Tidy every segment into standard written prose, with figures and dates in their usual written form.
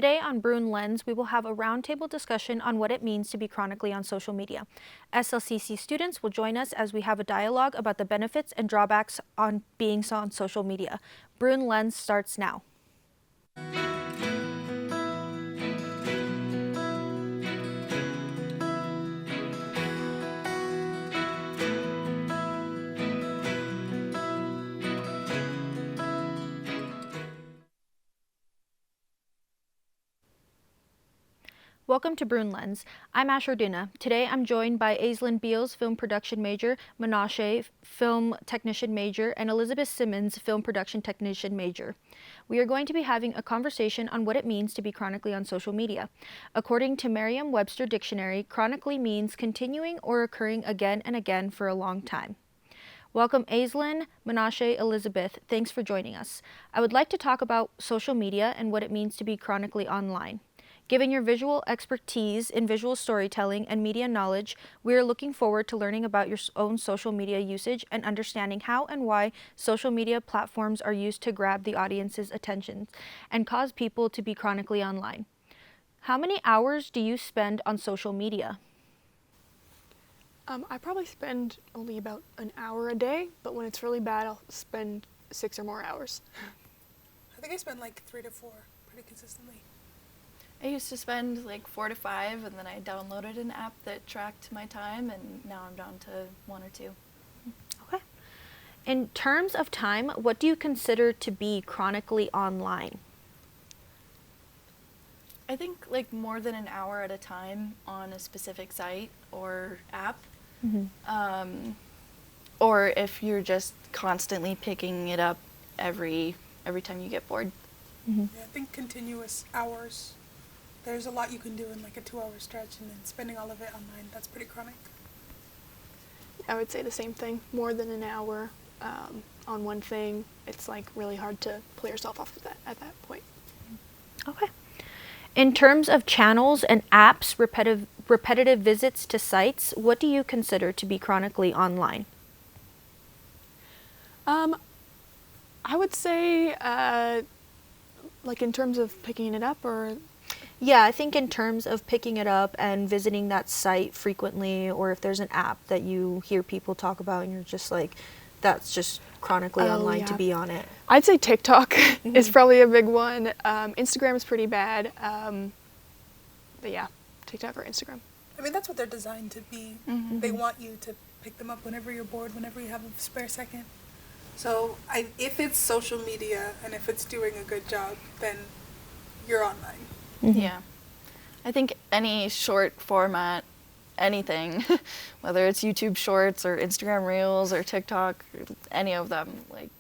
Today on Bruin Lens, we will have a roundtable discussion on what it means to be chronically on social media. SLCC students will join us as we have a dialogue about the benefits and drawbacks on being on social media. Bruin Lens starts now. Welcome to Bruin Lens. I'm Asher Duna. Today I'm joined by Aislinn Beals, film production major, Menashe, film technician major, and Elizabeth Simmons, film production technician major. We are going to be having a conversation on what it means to be chronically on social media. According to Merriam-Webster Dictionary, chronically means continuing or occurring again and again for a long time. Welcome Aislinn, Menashe, Elizabeth. Thanks for joining us. I would like to talk about social media and what it means to be chronically online. Given your visual expertise in visual storytelling and media knowledge, we are looking forward to learning about your own social media usage and understanding how and why social media platforms are used to grab the audience's attention and cause people to be chronically online. How many hours do you spend on social media? I probably spend only about an hour a day, but when it's really bad, I'll spend 6 or more hours. I think I spend like 3 to 4 pretty consistently. I used to spend like 4 to 5, and then I downloaded an app that tracked my time, and now I'm down to 1 or 2. Okay. In terms of time, what do you consider to be chronically online? I think like more than an hour at a time on a specific site or app. Mm-hmm. Or if you're just constantly picking it up every time you get bored. Mm-hmm. Yeah, I think continuous hours. There's a lot you can do in like a 2-hour stretch, and then spending all of it online, that's pretty chronic. I would say the same thing. More than an hour on one thing, it's like really hard to pull yourself off of that at that point. Okay. In terms of channels and apps, repetitive visits to sites, what do you consider to be chronically online? I would say, like in terms of picking it up, or Yeah, I think in terms of picking it up and visiting that site frequently, or if there's an app that you hear people talk about and you're just like, that's just chronically online to be on it. I'd say TikTok is probably a big one. Instagram is pretty bad. But yeah, TikTok or Instagram. I mean, that's what they're designed to be. Mm-hmm. They want you to pick them up whenever you're bored, whenever you have a spare second. So if it's social media and if it's doing a good job, then you're online. Mm-hmm. Yeah. I think any short format, anything, whether it's YouTube Shorts or Instagram Reels or TikTok, any of them, like,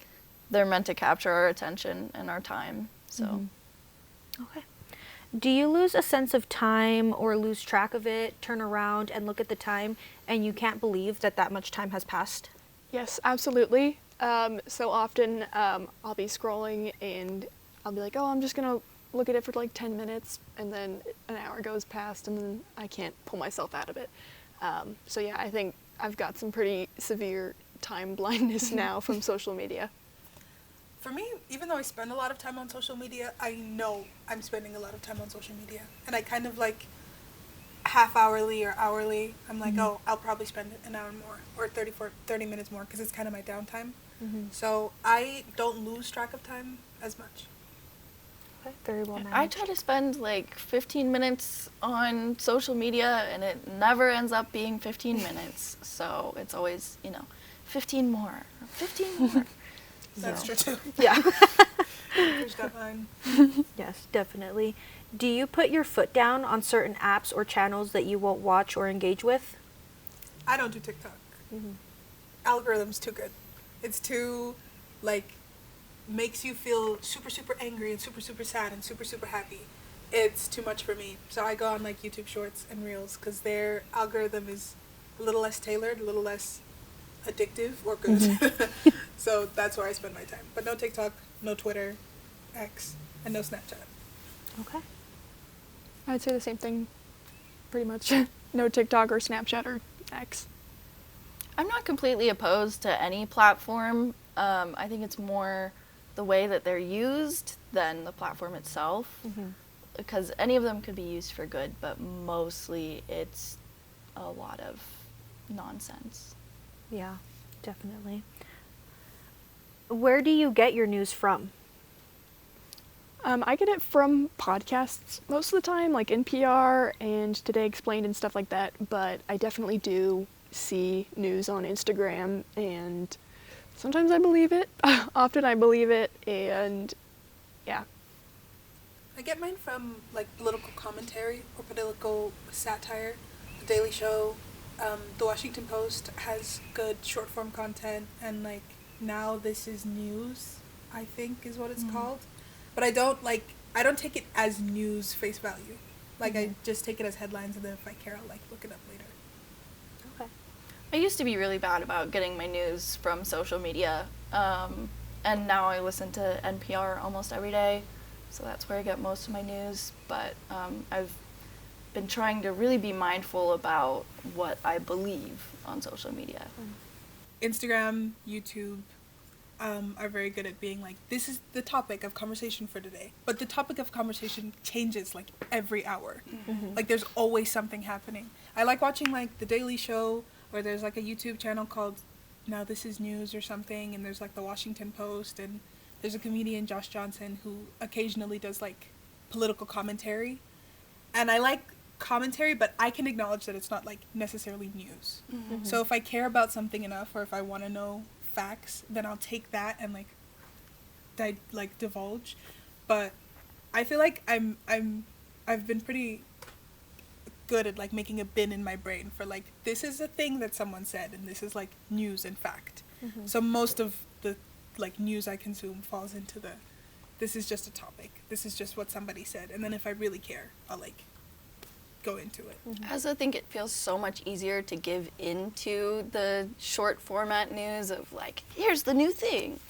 they're meant to capture our attention and our time. So. Mm-hmm. Okay. Do you lose a sense of time or lose track of it, turn around and look at the time, and you can't believe that much time has passed? Yes, absolutely. So often I'll be scrolling and I'll be like, oh, I'm just going to look at it for like 10 minutes, and then an hour goes past and then I can't pull myself out of it. So yeah, I think I've got some pretty severe time blindness now from social media. For me, even though I spend a lot of time on social media, I know I'm spending a lot of time on social media. And I kind of like half-hourly or hourly, I'm like, oh, I'll probably spend an hour more or 30 minutes more because it's kind of my downtime. Mm-hmm. So I don't lose track of time as much. Okay, very well managed. I try to spend like 15 minutes on social media, and it never ends up being 15 minutes. So it's always, 15 more, 15 more. That's true too. Yeah. There's that line. Yes, definitely. Do you put your foot down on certain apps or channels that you won't watch or engage with? I don't do TikTok. Mm-hmm. Algorithm's too good. It's too, makes you feel super, super angry and super, super sad and super, super happy. It's too much for me. So I go on, YouTube Shorts and Reels because their algorithm is a little less tailored, a little less addictive or good. Mm-hmm. So that's where I spend my time. But no TikTok, no Twitter, X, and no Snapchat. Okay. I'd say the same thing, pretty much. No TikTok or Snapchat or X. I'm not completely opposed to any platform. I think it's more the way that they're used than the platform itself. Mm-hmm. because any of them could be used for good, but mostly it's a lot of nonsense. Yeah, definitely. Where do you get your news from? I get it from podcasts most of the time, like NPR and Today Explained and stuff like that, but I definitely do see news on Instagram, and sometimes I believe it, often I believe it, and yeah. I get mine from like political commentary or political satire. The Daily Show, the Washington Post has good short form content, and like Now This Is News, I think is what it's called. But I don't take it as news face value. Like I just take it as headlines, and then if I care, I'll like look it up later. Okay. I used to be really bad about getting my news from social media, and now I listen to NPR almost every day, so that's where I get most of my news. But I've been trying to really be mindful about what I believe on social media. Instagram, YouTube are very good at being like, this is the topic of conversation for today. But the topic of conversation changes like every hour. Like there's always something happening. I like watching like The Daily Show, or there's like a YouTube channel called Now This Is News or something, and there's like the Washington Post, and there's a comedian, Josh Johnson, who occasionally does like political commentary. And I like commentary, but I can acknowledge that it's not like necessarily news. So if I care about something enough, or if I want to know facts, then I'll take that and like divulge. But I feel like I've been pretty good at like making a bin in my brain for like, this is a thing that someone said, and this is like news and fact. So most of the like news I consume falls into the, this is just a topic, this is just what somebody said, and then if I really care, I'll like go into it. I also think it feels so much easier to give into the short format news of like, here's the new thing,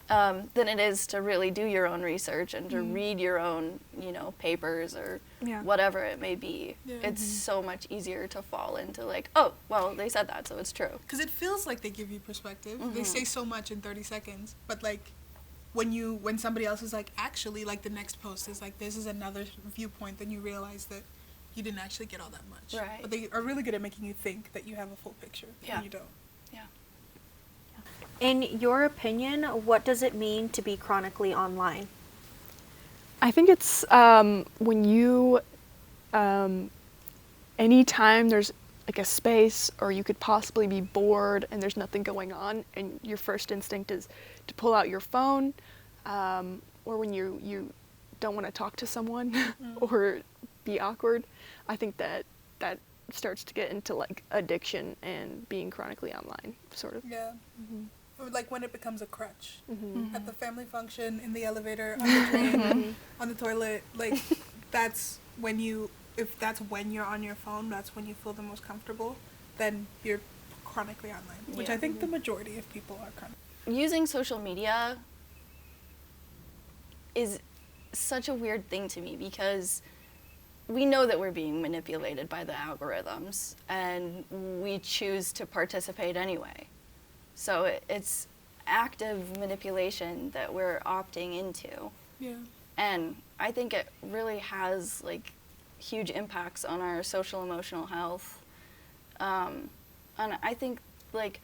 than it is to really do your own research and to read your own, papers or whatever it may be. Yeah. It's so much easier to fall into like, oh, well, they said that, so it's true. Because it feels like they give you perspective. They say so much in 30 seconds, but like when somebody else is like, actually, like the next post is like, this is another viewpoint, then you realize that you didn't actually get all that much. Right. But they are really good at making you think that you have a full picture when you don't. Yeah. In your opinion, what does it mean to be chronically online? I think it's when you, anytime there's like a space, or you could possibly be bored and there's nothing going on, and your first instinct is to pull out your phone, or when you don't want to talk to someone or be awkward. I think that starts to get into like addiction and being chronically online, sort of. Yeah. Or like when it becomes a crutch. At the family function, in the elevator, on the train, on the toilet, like that's when if that's when you're on your phone, that's when you feel the most comfortable, then you're chronically online, which I think the majority of people are chronically. Using social media is such a weird thing to me, because we know that we're being manipulated by the algorithms, and we choose to participate anyway. So it's active manipulation that we're opting into. Yeah. And I think it really has like huge impacts on our social emotional health. And I think like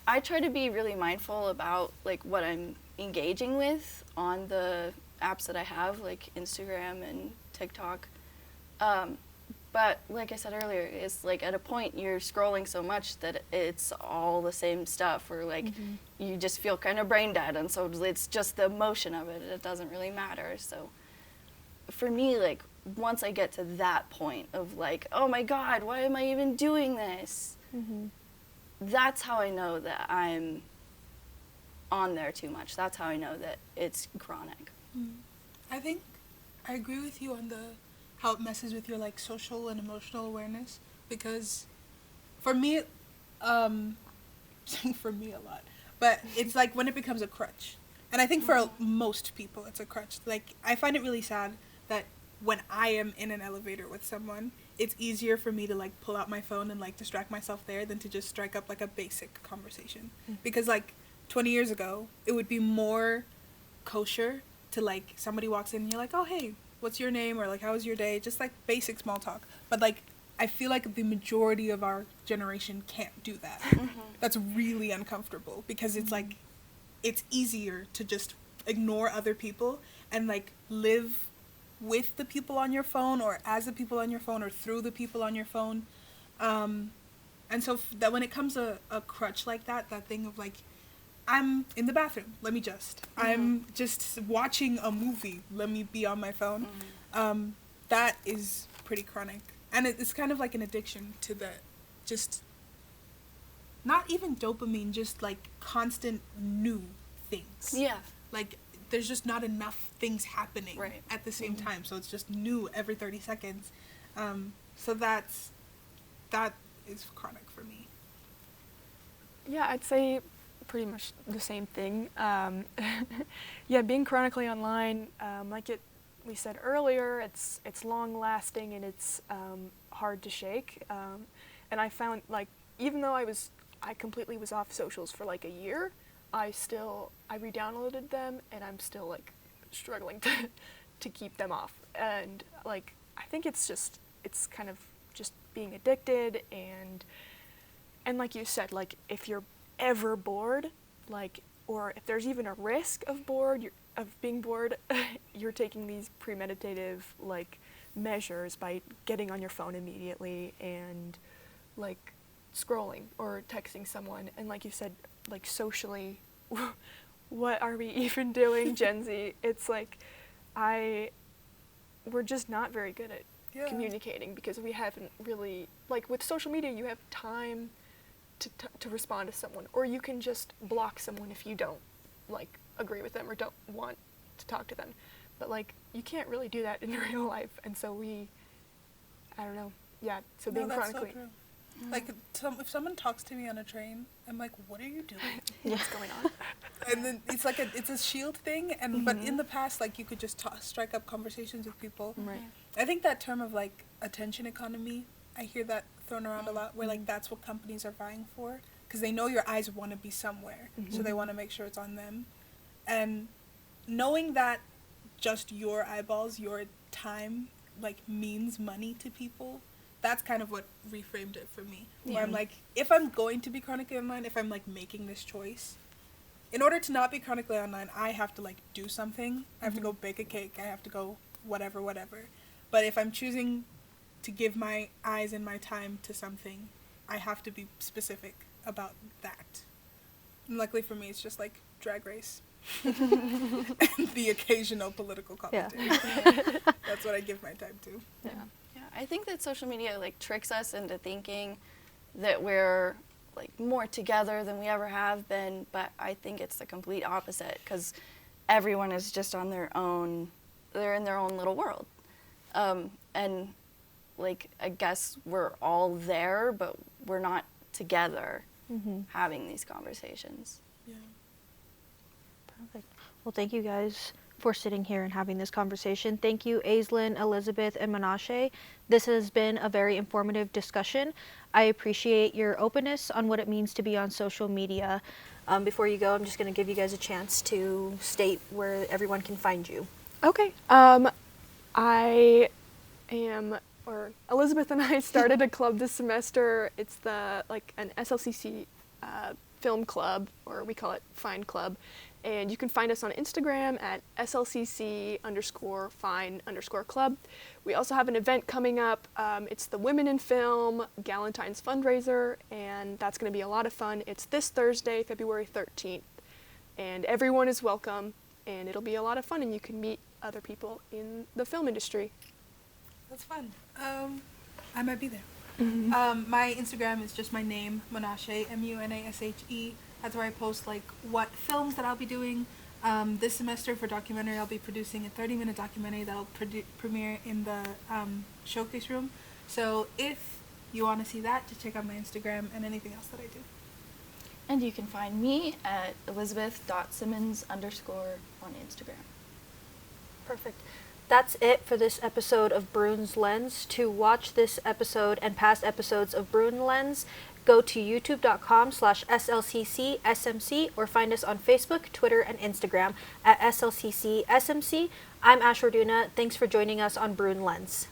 I try to be really mindful about like what I'm engaging with on the apps that I have, like Instagram and TikTok. But like I said earlier, it's like at a point you're scrolling so much that it's all the same stuff, or like you just feel kind of brain dead, and so it's just the emotion of it. It doesn't really matter. So for me, like once I get to that point of like, oh my God, why am I even doing this? That's how I know that I'm on there too much. That's how I know that it's chronic. I think I agree with you on how it messes with your like social and emotional awareness, because for me, for me a lot, but it's like when it becomes a crutch, and I think for most people it's a crutch. Like I find it really sad that when I am in an elevator with someone, it's easier for me to like pull out my phone and like distract myself there than to just strike up like a basic conversation, because like 20 years ago it would be more kosher to like somebody walks in and you're like, oh hey, what's your name, or like, how was your day? Just like basic small talk. But like, I feel like the majority of our generation can't do that. That's really uncomfortable because it's like, it's easier to just ignore other people and like live with the people on your phone, or as the people on your phone, or through the people on your phone. And so that when it comes to a crutch like that, that thing of like, I'm in the bathroom, let me just. I'm just watching a movie, let me be on my phone. That is pretty chronic. And it's kind of like an addiction to the, just, not even dopamine, just like constant new things. Yeah. Like, there's just not enough things happening at the same time. So it's just new every 30 seconds. So that is chronic for me. Yeah, I'd say pretty much the same thing. Yeah, being chronically online, we said earlier, it's long lasting and it's hard to shake. And I found, like, even though I completely was off socials for like a year, I re-downloaded them and I'm still like struggling to keep them off. And like, I think it's kind of just being addicted, and like you said, like if you're ever bored, like, or if there's even a risk of being bored, you're taking these premeditative like measures by getting on your phone immediately and like scrolling or texting someone. And like you said, like socially, what are we even doing, Gen Z? It's like we're just not very good at communicating because we haven't really, like with social media, you have time to respond to someone, or you can just block someone if you don't like agree with them or don't want to talk to them. But like you can't really do that in real life, and so I don't know. Yeah, so being chronically. So true. Like, if someone talks to me on a train, I'm like, what are you doing? What's going on? And then it's like it's a shield thing, and but in the past, like, you could just strike up conversations with people. Right. I think that term of like attention economy, I hear that thrown around a lot, where like that's what companies are vying for, because they know your eyes want to be somewhere, so they want to make sure it's on them. And knowing that just your eyeballs, your time, like means money to people, that's kind of what reframed it for me. Where I'm like, if I'm going to be chronically online, if I'm like making this choice, in order to not be chronically online, I have to like do something. I have to go bake a cake. I have to go whatever. But if I'm choosing to give my eyes and my time to something, I have to be specific about that. And luckily for me, it's just like Drag Race. And the occasional political commentary. That's what I give my time to. Yeah, I think that social media like tricks us into thinking that we're like more together than we ever have been, but I think it's the complete opposite, because everyone is just on their own. They're in their own little world, and like I guess we're all there, but we're not together having these conversations. Yeah. Perfect. Well, thank you guys for sitting here and having this conversation. Thank you, Aislinn, Elizabeth, and Menashe. This has been a very informative discussion. I appreciate your openness on what it means to be on social media. Before you go, I'm just going to give you guys a chance to state where everyone can find you. Okay. Elizabeth and I started a club this semester. It's an SLCC film club, or we call it Fine Club. And you can find us on Instagram at SLCC_fine_club. We also have an event coming up. It's the Women in Film Galentine's fundraiser, and that's going to be a lot of fun. It's this Thursday, February 13th. And everyone is welcome, and it'll be a lot of fun, and you can meet other people in the film industry. That's fun. I might be there. My Instagram is just my name, Menashe, Munashe. That's where I post like what films that I'll be doing. This semester for documentary, I'll be producing a 30-minute documentary that'll premiere in the showcase room. So if you want to see that, just check out my Instagram and anything else that I do. And you can find me at elizabeth.simmons_ on Instagram. Perfect. That's it for this episode of Bruin's Lens. To watch this episode and past episodes of Bruin Lens, go to youtube.com/SLCCSMC or find us on Facebook, Twitter, and Instagram at SLCCSMC. I'm Ashwarduna. Thanks for joining us on Bruin Lens.